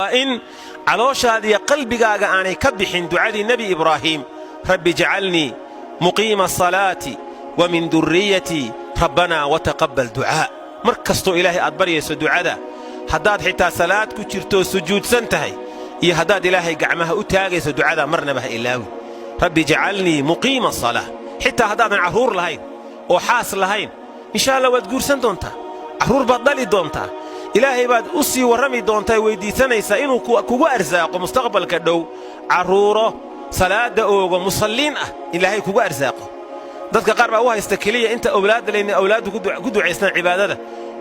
وإن علوشاد يا قلبك أنا كبحين دعاء النبي إبراهيم رب اجعلني مقيم الصلاة ومن ذريتي ربنا وتقبل دعاء مركزتو إلهي أدبر يسو دعاء هداد حتى صلاة كتيرتو سجود سنتهي إيه هداد إلهي قعمها أتاقي سو دعاء مرنا بها إلاوي رب اجعلني مقيم الصلاة حتى هداد عهور لهين وحاس لهين إن شاء الله وتقول سنتونتا عهور بضلي دونتا إلهي بعد أسي ورمي دونتا ويدي سنيسا إنو كوغو أرزاق ومستقبل كدو عروره صلاة أو مصلين إلهي كوغو أرزاقه dadka qaar baa u haysta kaliya inta awlaad leeyna awlaadu ku duceysna cibaadada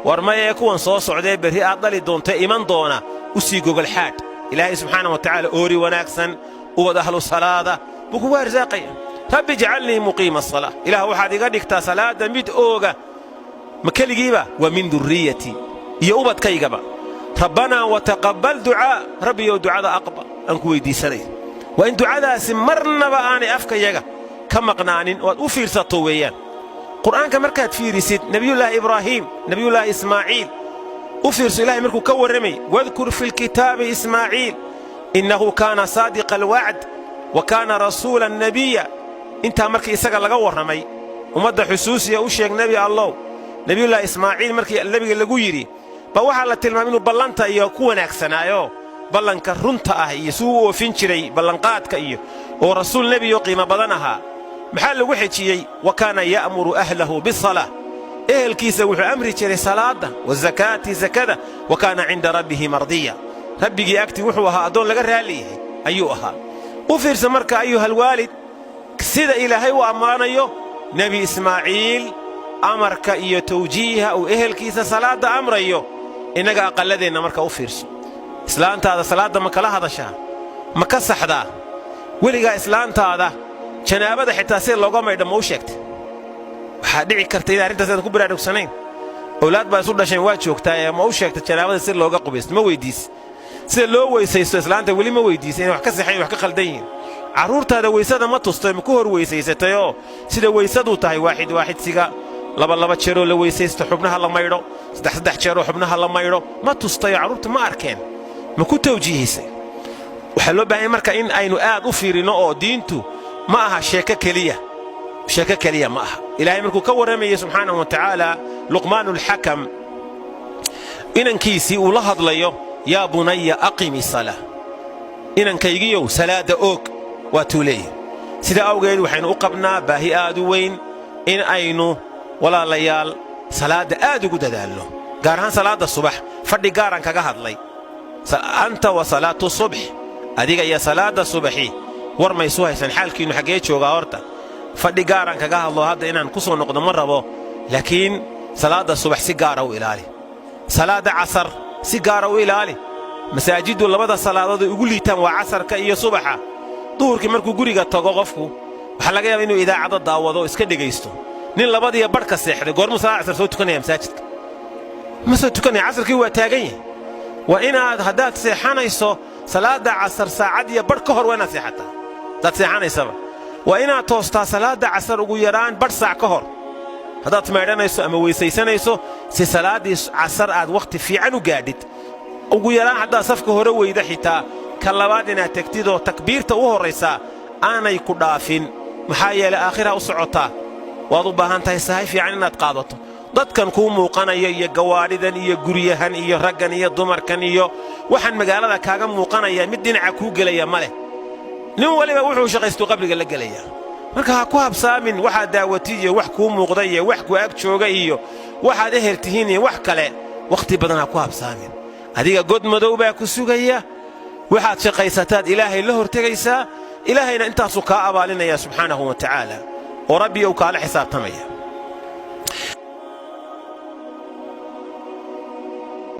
war ma ay kuwan soo socday bari aad dali doonta iman doona u sii gogol xaad ilaahay subhanahu wa ta'ala oori wanaagsan u wada ahlu salaada buku warzaaqay rabbi ij'alni muqima as-salah ilaahu waxaad iga dhigtaa salaada mid ooga makaligiiba wa min dhurriyyati iyo ubadkaygaba rabbana wa taqabbal du'a rabbi yo du'ada aqbal an ku weydiisanay wa in du'adaasi marnaba aani afkayaga كما قنانين وفير سطويان قرآن كمركات فيرسيد نبي الله إبراهيم نبي الله إسماعيل وفير سلاح مركو كور رمي واذكر في الكتاب إسماعيل إنه كان صادق الوعد وكان رسولا نبيا انت مركي إساق لغور رمي ومدى حسوسي وشيك نبي الله نبي الله إسماعيل مركي النبي لغويري بوحا لتلمامينو بلانتا يكون أكسنا بلان كرنتا يسوء فينشري بلانقات كأيه ورسول نبي يقيم بدنها محل وحكي وكان يأمر أهله بالصلاة الكيس وحو أمري تري صلاة والزكاة زكاة وكان عند ربه مرضيا ربي أكتي وحوها أدون لقرها ليه أيها وفرس مركا أيها الوالد كسيد إلهي وأمانيو نبي إسماعيل أمرك إيو توجيه أو الكيس صلاة أمريو إنك أقل لدينا مركا وفرس إسلام هذا صلاة مكلا هذا شهر مكسح ده ولقى إسلام هذا جنابه حتى سير لوغا ميدم او شيكت waxa dhici karta in arintaas ku baraarugsaneen awlaad baa isu dhashay waa joogtaa ma u sheegta janaabada sir looga qubaysto ma weydiis sida loo weysaysto islaanta wali ma weydiisay wax ka saxay wax ka qaldan caruurtaada weysada ma tustay ma ku hor weysaysatayo sida weysadu tahay waaxid siga laba jeero la weysaysto xubnaha la maydho saddex jeero xubnaha la maydho ma tustay caruurta ma arkeen ma ku tawjiihisay waxa loo baahan marka in aynu aad u fiirino oo diintu معها شيكة كلية معها إلهي مركو كورمي سبحانه وتعالى لقمان الحكم إنن كيسي ولهض ليو يا بني أقم الصلاة إنن كيجيو سلاة أوك واتوليه سيدا أوغيد وحين أقبنا باهي آدوين إن أينو ولا ليال صلاة آدو قد دالو قارهان صلاة الصبح فردي قارن كغهض لي أنت وصلاة الصبح أديك يا صلاة الصبحي warmay soo haysan xaalkiinu xagee jooga horta fadhi gaaran kaga hadlo hadda inaan ku soo noqdo ma rabo laakiin salaada subax si gaar ah u ilaali salaada casar si gaar ah u ilaali masaajidu labada salaadood ugu liitaan waa casarka iyo subaxa duhurkii markuu guriga tago qofku waxa laga yaabaa inuu idaacada daawado iska dhageysto nin labadiya barka seexday goormu salaad casar soo tukanaya masaajidka ma soo tukanaya casarkii waa taagan yahay waa inaad hadaad seexanayso salaada casar saacad iyo bar ka hor waa inaad seexataa dad seexanaysaba waa inaad toostaa salaada casar ugu yaraan bar saac ka hor hadaad meedhanayso ama weysaysanayso si salaadii casar aad waqti fiican u gaadhid ugu yaraan hadaa safka hore weyda xitaa ka labaad inaad tagtid oo takbiirta u horeysa aanay ku dhaafin maxaa yeelay aakhira u socotaa waad u baahan tahay sahay fiican inaad qaadato dadkan ku muuqanaya iyo gawaaridan iyo guriyahan iyo raggan iyo dumarkan iyo waxaan magaalada kaaga muuqanaya mid dhinaca ku galaya male nin waliba wuxuu shaqaysto qabriga la galaya marka ha ku habsaamin waxa daawatiye wax ku muuqday iyo wax ku ag jooga iyo waxa eheltihiin iyo wax kale waqti badan ha ku habsaamin adiga god madow baa ku sugaya waxaad shaqaysataad ilaahay la hortagaysaa ilaahayna intaasu ka abaalinaya subhanahu wa ta'ala oo rabbi uu kala xisaabtamaya